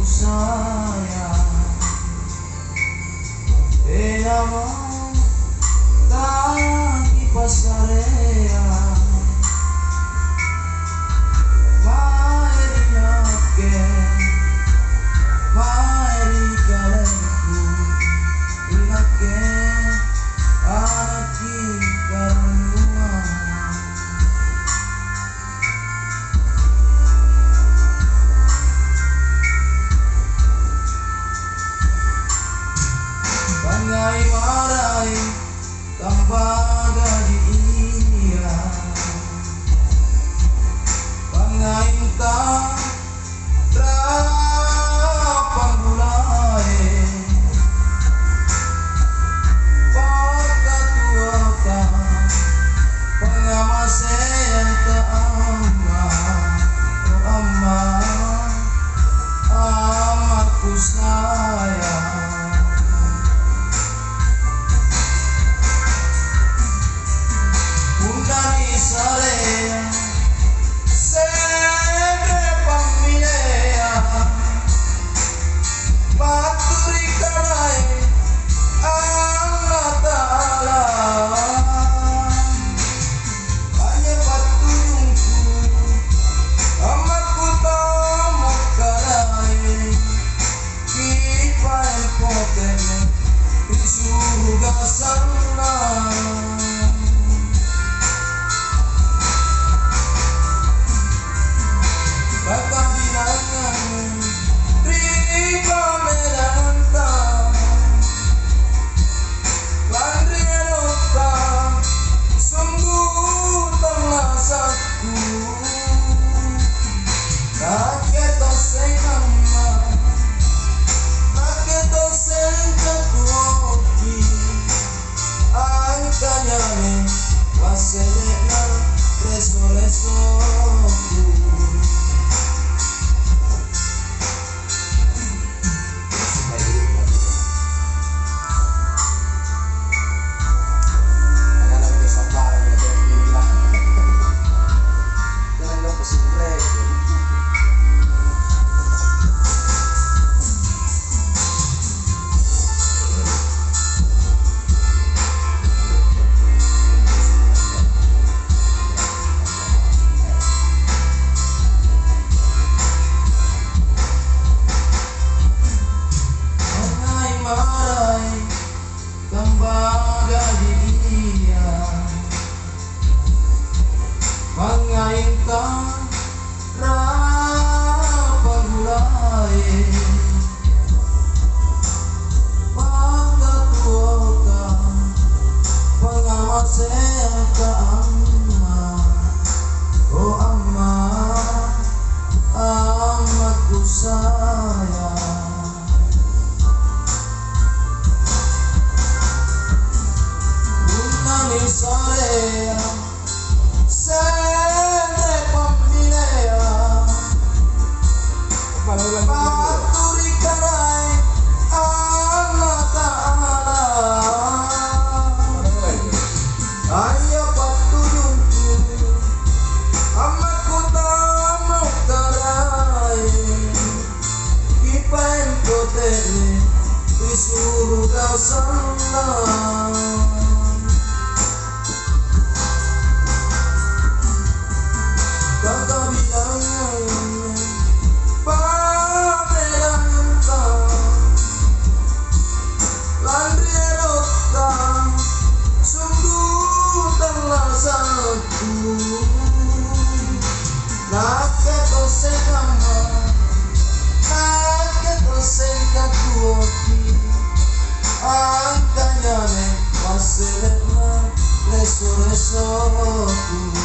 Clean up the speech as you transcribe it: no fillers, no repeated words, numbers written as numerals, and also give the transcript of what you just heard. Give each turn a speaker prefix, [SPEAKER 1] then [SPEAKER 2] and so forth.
[SPEAKER 1] sayang, naman tangi pasarea, maerinake, mairikalenku, inake, anaki karunua. Pangai marai tambaga di iya, pangai ta panggulai, pakatuaka pangamasen ta amma, oh amma, amaku sayang. Sarea, sempre pamilea, paturi karai, Allah Ta'ala, hanya patungku, amatku tamak karai, kita empotene, di surga sana. Oh amma, amatku sayang. Unani sarea, sempre pamilea, paturi karai, Allah Ta'ala, hanya patungku, amatku tamak karai, kita empotene, di surga sana. Resurrección.